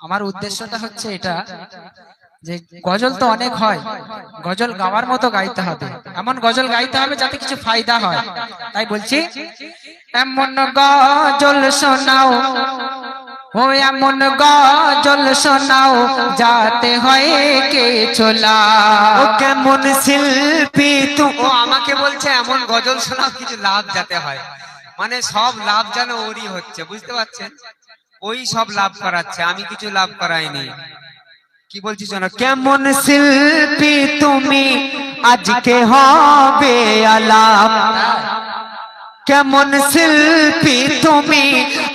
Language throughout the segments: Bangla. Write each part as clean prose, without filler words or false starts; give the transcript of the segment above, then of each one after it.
আমার উদ্দেশ্যটা হচ্ছে এটা যে গজল তো অনেক হয়, গজল গাওয়ার মতো গাইতে হবে, এমন গজল গাইতে হবে যাতে কিছু ফায়দা হয়। তাই বলছি এমন গজল শোনাও, ও এমন গজল শোনাও যাতে হয় কিছু লাভ। ও কেমন শিল্পী তুমি, ও আমাকে বলছে এমন গজল শোনাও কিছু লাভ যাতে হয়, মানে সব লাভ যেন ওরই হচ্ছে, বুঝতে পারছেন? ওই সব লাভ করাচ্ছে, আমি কিছু লাভ করাইনি। কি বলছি শোনো, কেমন শিল্পী তুমি আজকে হবে আলাপ, কেমন শিল্পী তুমি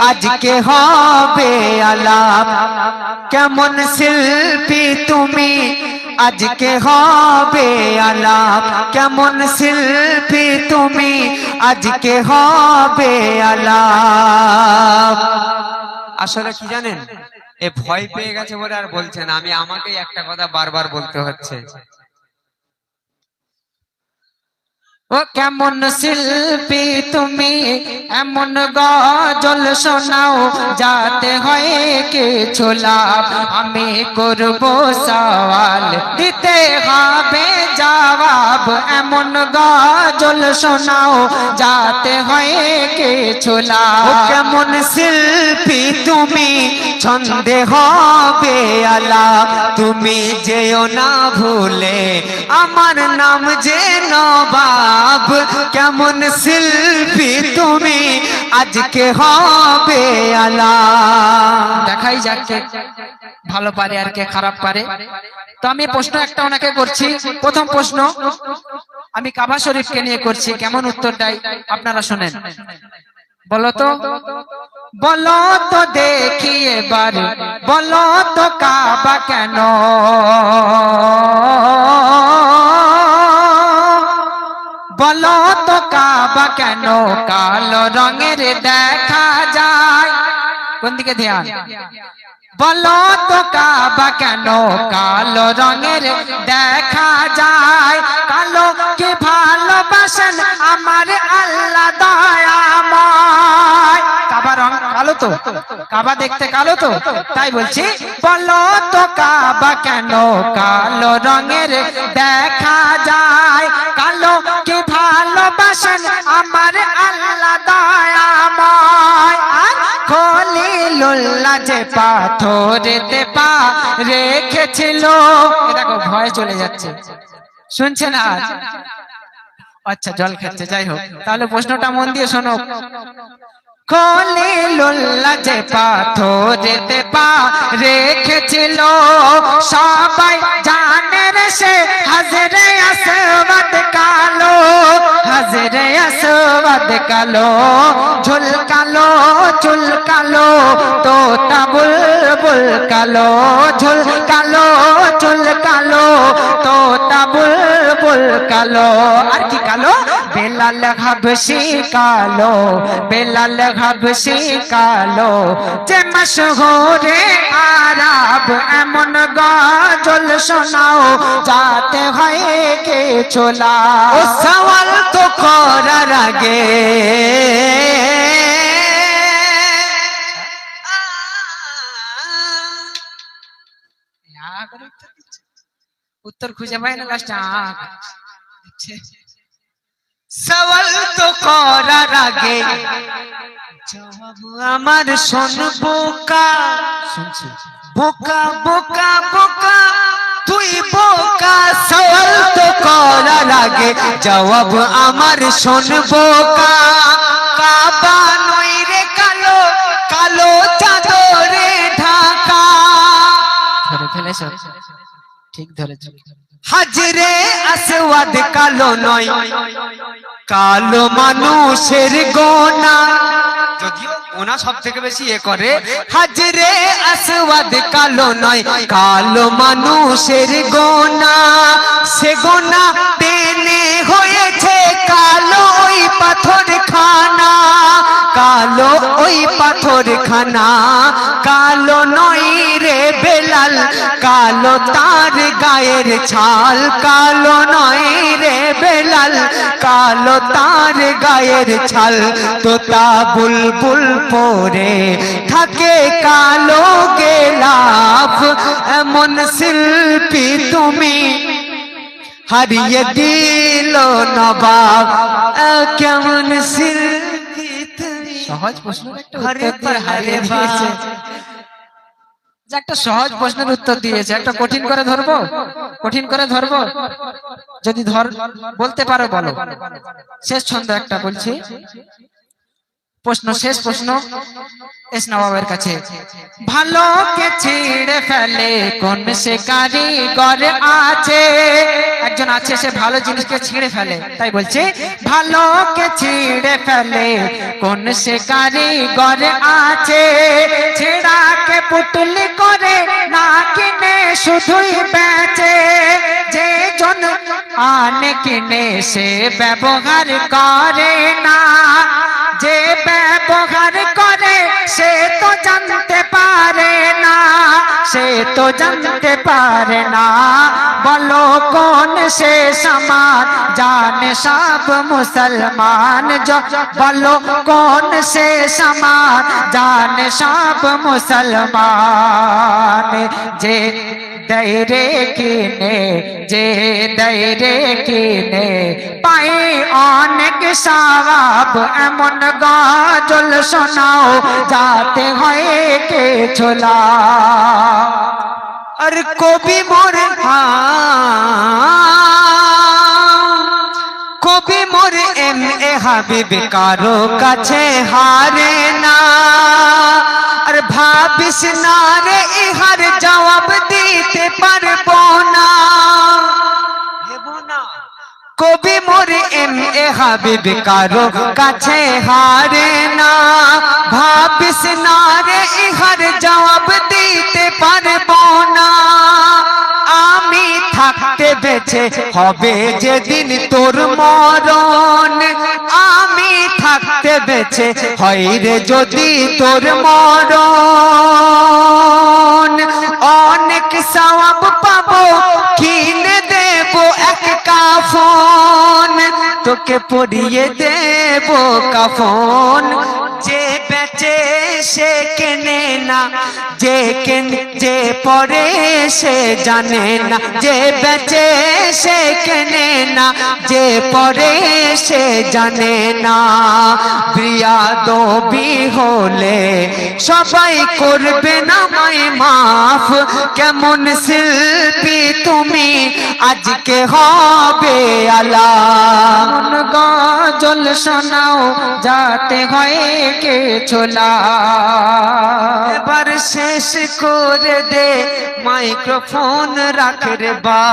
আজকে হবে আলাপ, কেমন শিল্পী তুমি আজকে হবে আলাপ, কেমন শিল্পী তুমি আজকে হবে আলাপ। আসলে কি জানেন, এ ভয় পেয়ে গেছে বলে আর বলছেন, আমি আমাকেই একটা কথা বারবার বলতে হচ্ছে। ও কেমন শিল্পী তুমি এমন গজল শোনাও যাতে হয় কিছু লাভ। আমি করব সওয়াল দিতে হবে জবাব, এমন গজল শোনাও যাতে হয় কিছু লাভ। ও কেমন শিল্পী তুমি ছন্দে হবে আলাপ, তুমি যেও না ভুলে আমার নাম যে নবাব, কেমন শিল্পী তুমি আজকে হবে আলাপ। দেখাই যাক কে ভালো পারে আর কে খারাপ পারে। তো আমি প্রশ্ন একটা ওনাকে করছি, প্রথম প্রশ্ন আমি কাবা শরীফকে নিয়ে করছি, কেমন উত্তর দেয় আপনারা শোনেন। বলো তো, বলো তো দেখি এবার, বলো তো কাবা কেন, বলো তো কাবা কেন কালো রঙের দেখা যায়। কোন দিকে ধ্যান, বলো তো কাবা কেন কালো রঙের দেখা যায়। কালো কে ভালোবাসেন আমার আল্লাহ দয়াময়। কাবা রং কালো তো, কাবা দেখতে কালো তো, তাই বলছি বলো তো কাবা কেন কালো রঙের দেখা যায়। কালো কে ভালোবাসেন আমার আল্লাহ দয়াময়। আর খলিলুল্লাহ যে পাথরেতে পা রেখেছিল, দেখো ভয় চলে যাচ্ছে, শুনছেন? আজ আচ্ছা জল খাচ্ছে, যাই হোক, তাহলে প্রশ্নটা মন দিয়ে শোনো। খলিলুল্লাহ যে পাথরেতে পা রেখেছিল, সবাই জানে রে সে হাজরে আসওয়াদ কালো, হাজরে আসওয়াদ কালো, ঝুলকালো চুলকালো তোতা বুলবুল কালো, ঝুলকালো চুলকালো তোতা বুলবুল কালো। আর কি কালো? বেলাল হাবশি কালো, বেলাল হাবশি কালো, যে মশহুরে আরব এমন গজল শোনাও যাতে হয় কিছু লাভ। ও সওয়াল তো করার আগে উত্তর খুঁজে পাই না, লাস্টে সওয়াল তো করার আগে জবাব আমার শুনবো কা, শুনছি বোকা বোকা বোকা তুই বোকা। সওয়াল তো করার আগে জবাব আমার শুনবো কা, কাবা নই রে কালো, কালো চাদরে ঢাকা। ধরে ফেলেছ, ঠিক ধরেছ। হাজরে আসওয়াদ কালো নয়, কালো মানুষের গোনা, যদিও গোনা সব থেকে বেশি এ করে। হাজরে আসওয়াদ কালো নয়, কালো মানুষের গোনা, সে গোনা টেনে হয়েছে কালো ওই পাথর খানা, কালো ওই পাথর খানা। কালো নয় রে বেলাল, কালো তার গায়ের ছাল, কালো নয় রে বেলাল, কালো তার গায়ের ছাল। তোতা বুলবুল পরে থাকে কালো গেলা, কেমন শিল্পী তুমি হারিয়ে দিল নবাব কেমন শিল্পী তুমি সহজ প্রশ্ন একটা ঘরে উত্তর দিয়ে হারিয়ে পারে বা। দিয়েছে। যে একটা সহজ প্রশ্নের উত্তর দিয়েছে, একটা কঠিন করে ধরবো? কঠিন করে ধরবো? যদি বলতে পারো বলো। শেষ ছন্দ একটা বলছি, প্রশ্ন, শেষ প্রশ্ন এস নবাবের কাছে। ভালোকে ছিঁড়ে ফেলে কোন সে কারিগর আছে? একজন আছে, সে ভালো জিনিসকে ছিঁড়ে ফেলে, তাই বলছে ভালোকে ছিঁড়ে ফেলে কোন সে কারিগর আছে? ছেঁড়াকে পুতুলি করে না কিনে শুধুই বেচে, যে জন আনে কিনে সে ব্যবহার করে না, যে ব্যবহার করে সে তো জানতে পারে না, সে তো জানতে পারে না। বলো কোন সে সমান জানে সব মুসলমান, বলো কোন সে সমান জানে সব মুসলমান? যে দৈরে কিনে, যে দৈরে কিনে পাই অনেক সওয়াব, এমন গজল শোনাও যাতে হয় কে ছোলা। আর কবি মোর কবি মোর এম এ হাবিব কারো কাছে হারে না, আর ভাবিস না রে ইহার জবাব দিতে পারবো না। কবি মোর এম এ হাবিব কারো কাছে হারে না, ভাবিস না রে ইহার জবাব দিতে পারবো না। আমি থাকতে বেঁচে হবে যেদিন তোর মরণ, আমি থাকতে বেঁচে হয় রে যদি তোর মরণ, অনেক সওয়াব পাবো কিনে দেবো এক কাফন, তোকে পরিয়ে দেবো কাফন। যে বেচে সে কেনে না, যে যে পরে সে জানে না, যে বেচে সে কেনে না, যে পরে সে জানে না। বিয়াদবি হলে সবাই করবে না মাই মাফ, কেমন শিল্পী তুমি আজকে হবে আলাম। গজল শোনাও যাতে হয় কে ছোলা। এবার শেষ করে দে মাইক্রোফোন রাখ রে বা।